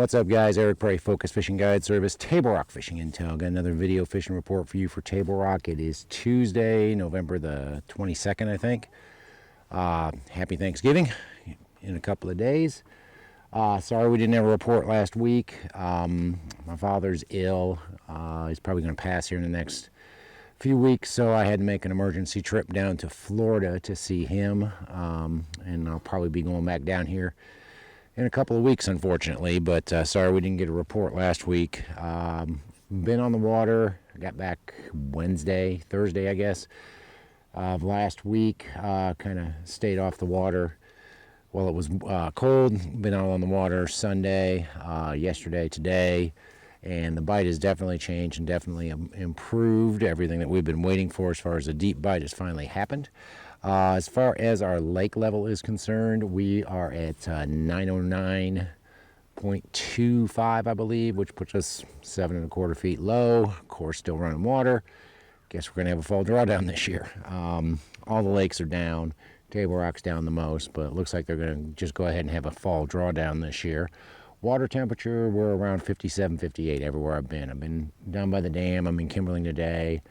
What's up, guys? Eric Prey, Focus Fishing Guide Service, Table Rock Fishing Intel. Got another video fishing report for you for Table Rock. It is Tuesday, November the 22nd, I think. Happy Thanksgiving in a couple of days. Sorry we didn't have a report last week. My father's ill. He's probably going to pass here in the next few weeks, so I had to make an emergency trip down to Florida to see him, and I'll probably be going back down here in a couple of weeks, unfortunately. But sorry we didn't get a report last week. Been on the water. I got back Thursday, I guess, of last week. Kind of stayed off the water while it was cold. Been out on the water Sunday, yesterday, today, and the bite has definitely changed and definitely improved. Everything that we've been waiting for as far as a deep bite has finally happened. As far as our lake level is concerned, we are at 909.25, I believe, which puts us 7¼ feet low. Of course, still running water. Guess we're going to have a fall drawdown this year. All the lakes are down. Table Rock's down the most, but it looks like they're going to just go ahead and have a fall drawdown this year. Water temperature, we're around 57, 58 everywhere I've been. I've been down by the dam. I'm in Kimberling today.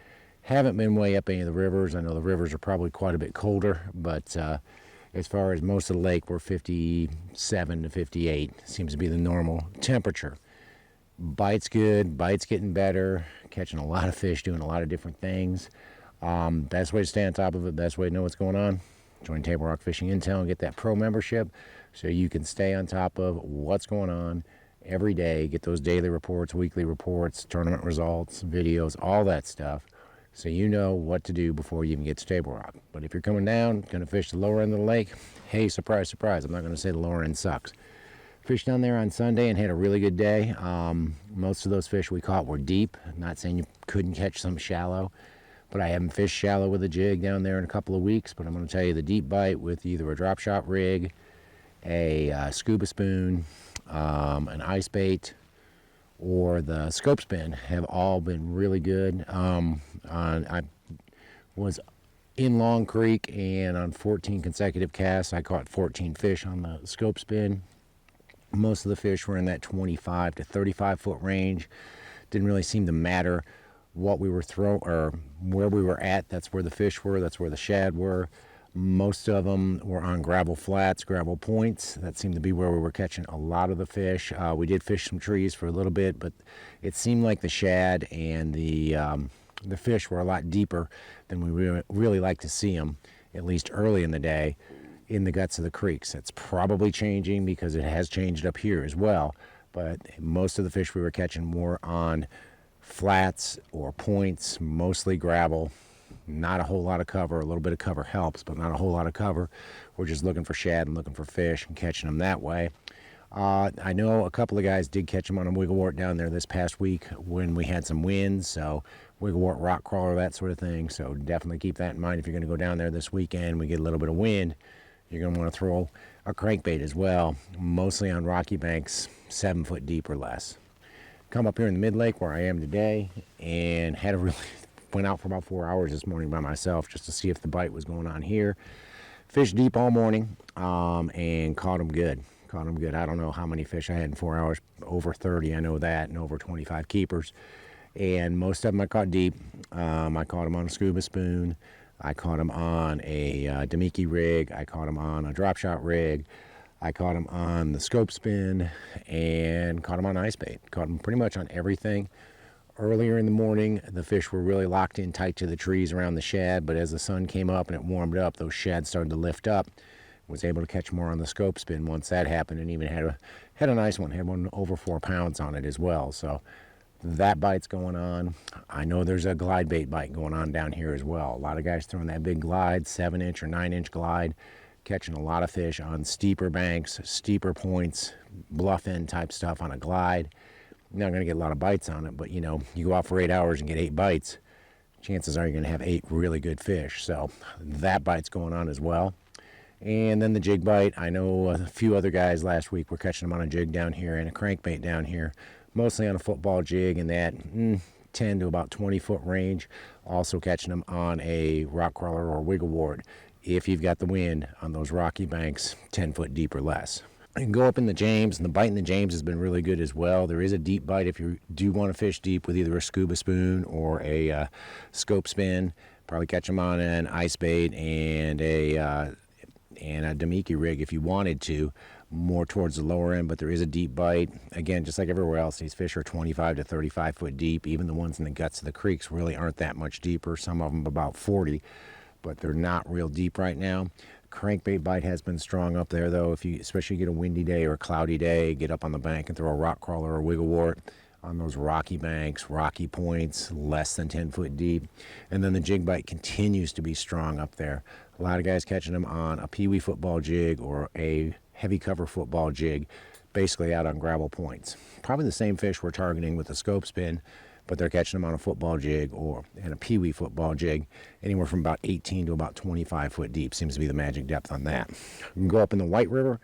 Haven't been way up any of the rivers. I know the rivers are probably quite a bit colder, but as far as most of the lake, we're 57 to 58. Seems to be the normal temperature. Bite's good. Bite's getting better. Catching a lot of fish, doing a lot of different things. Best way to stay on top of it, best way to know what's going on, join Table Rock Fishing Intel and get that pro membership so you can stay on top of what's going on every day. Get those daily reports, weekly reports, tournament results, videos, all that stuff, so you know what to do before you even get to Table Rock. But if you're coming down, going to fish the lower end of the lake, hey, surprise, surprise, I'm not going to say the lower end sucks. Fished down there on Sunday and had a really good day. Most of those fish we caught were deep. I'm not saying you couldn't catch some shallow, but I haven't fished shallow with a jig down there in a couple of weeks. But I'm going to tell you the deep bite with either a drop shot rig, a scuba spoon, an ice bait, or the scope spin have all been really good. I was in Long Creek, and on 14 consecutive casts, I caught 14 fish on the scope spin. Most of the fish were in that 25 to 35 foot range. Didn't really seem to matter what we were throwing or where we were at. That's where the fish were. That's where the shad were. Most of them were on gravel flats, gravel points. That seemed to be where we were catching a lot of the fish. We did fish some trees for a little bit, but it seemed like the shad and the fish were a lot deeper than we really like to see them, at least early in the day, in the guts of the creeks. It's probably changing because it has changed up here as well, but most of the fish we were catching were on flats or points, mostly gravel. Not a whole lot of cover. A little bit of cover helps, but not a whole lot of cover. We're just looking for shad and looking for fish and catching them that way. I know a couple of guys did catch them on a wigglewort down there this past week when we had some winds, so wigglewort, rock crawler, that sort of thing. So definitely keep that in mind if you're going to go down there this weekend. We get a little bit of wind. You're going to want to throw a crankbait as well, mostly on rocky banks, 7 foot deep or less. Come up here in the mid-lake where I am today and went out for about 4 hours this morning by myself just to see if the bite was going on here. Fished deep all morning and caught them good. I don't know how many fish I had in 4 hours. Over 30, I know that, and over 25 keepers. And most of them I caught deep. I caught them on a scuba spoon. I caught them on a Demiki rig. I caught them on a drop shot rig. I caught them on the scope spin and caught them on ice bait. Caught them pretty much on everything. Earlier in the morning, the fish were really locked in tight to the trees around the shad, but as the sun came up and it warmed up, those shad started to lift up. Was able to catch more on the scope spin once that happened, and even had a nice one. Had one over 4 pounds on it as well. So that bite's going on. I know there's a glide bait bite going on down here as well. A lot of guys throwing that big glide, 7-inch or 9-inch glide, catching a lot of fish on steeper banks, steeper points, bluff end type stuff on a glide. You're not going to get a lot of bites on it, but you go out for 8 hours and get 8 bites, chances are you're going to have 8 really good fish. So that bite's going on as well. And then the jig bite, I know a few other guys last week were catching them on a jig down here and a crankbait down here, mostly on a football jig in that 10 to about 20 foot range. Also catching them on a rock crawler or wigglewort if you've got the wind on those rocky banks 10 foot deep or less. You can go up in the James, and the bite in the James has been really good as well. There is a deep bite if you do want to fish deep with either a scuba spoon or a scope spin. Probably catch them on an ice bait and a Damiki rig if you wanted to, more towards the lower end, but there is a deep bite. Again, just like everywhere else, these fish are 25 to 35 foot deep. Even the ones in the guts of the creeks really aren't that much deeper. Some of them about 40, but they're not real deep right now. Crankbait bite has been strong up there, though. If you especially get a windy day or a cloudy day, get up on the bank and throw a rock crawler or wiggle wart on those rocky banks, rocky points, less than 10 foot deep. And then the jig bite continues to be strong up there. A lot of guys catching them on a peewee football jig or a heavy cover football jig, basically out on gravel points. Probably the same fish we're targeting with the scope spin, but they're catching them on a football jig and a peewee football jig, anywhere from about 18 to about 25 foot deep seems to be the magic depth on that. You can go up in the White River.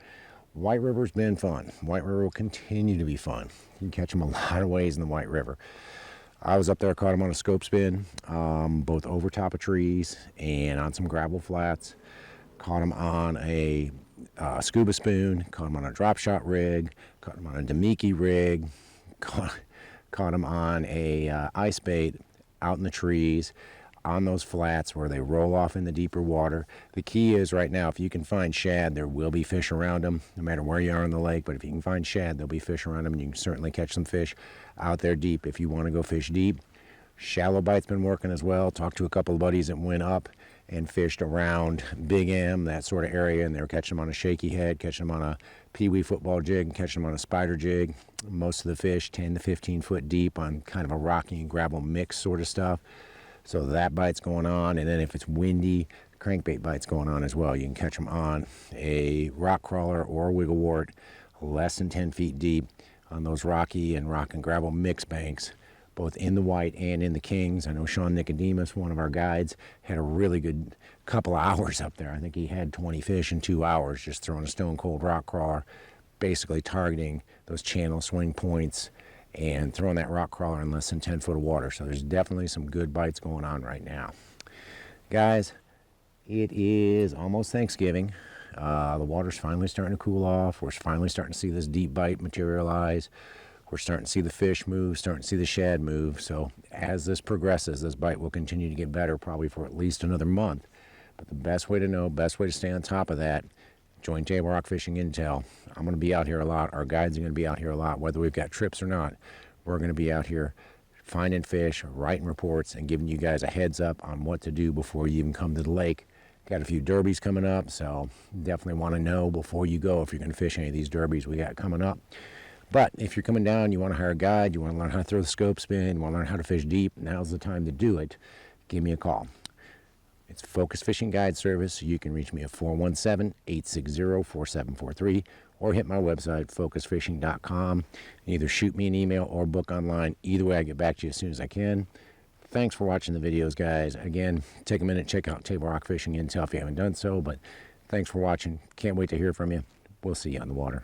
White River's been fun. White River will continue to be fun. You can catch them a lot of ways in the White River. I was up there, caught them on a scope spin, both over top of trees and on some gravel flats. Caught them on a scuba spoon, caught them on a drop shot rig, caught them on a Damiki rig, caught them on a ice bait out in the trees, on those flats where they roll off in the deeper water. The key is right now, if you can find shad, there will be fish around them, no matter where you are in the lake. But if you can find shad, there'll be fish around them, and you can certainly catch some fish out there deep if you want to go fish deep. Shallow bite's been working as well. Talked to a couple of buddies that went up and fished around Big M, that sort of area, and they were catching them on a shaky head, catching them on a peewee football jig, and catching them on a spider jig. Most of the fish 10 to 15 foot deep on kind of a rocky and gravel mix sort of stuff. So that bite's going on, and then if it's windy, crankbait bite's going on as well. You can catch them on a rock crawler or a wiggle wart, less than 10 feet deep on those rocky and rock and gravel mix banks, both in the White and in the Kings. I know Sean Nicodemus, one of our guides, had a really good couple of hours up there. I think he had 20 fish in 2 hours just throwing a stone cold rock crawler, basically targeting those channel swing points and throwing that rock crawler in less than 10 foot of water. So there's definitely some good bites going on right now. Guys, it is almost Thanksgiving. The water's finally starting to cool off. We're finally starting to see this deep bite materialize. We're starting to see the fish move, starting to see the shad move. So as this progresses, this bite will continue to get better, probably for at least another month. But the best way to know, best way to stay on top of that, join Table Rock Fishing Intel. I'm going to be out here a lot. Our guides are going to be out here a lot. Whether we've got trips or not, we're going to be out here finding fish, writing reports, and giving you guys a heads up on what to do before you even come to the lake. Got a few derbies coming up, so definitely want to know before you go if you're going to fish any of these derbies we got coming up. But if you're coming down, you want to hire a guide, you want to learn how to throw the scope spin, you want to learn how to fish deep, now's the time to do it. Give me a call. It's Focus Fishing Guide Service. You can reach me at 417-860-4743 or hit my website, focusfishing.com. Either shoot me an email or book online. Either way, I get back to you as soon as I can. Thanks for watching the videos, guys. Again, take a minute, check out Table Rock Fishing Intel if you haven't done so. But thanks for watching. Can't wait to hear from you. We'll see you on the water.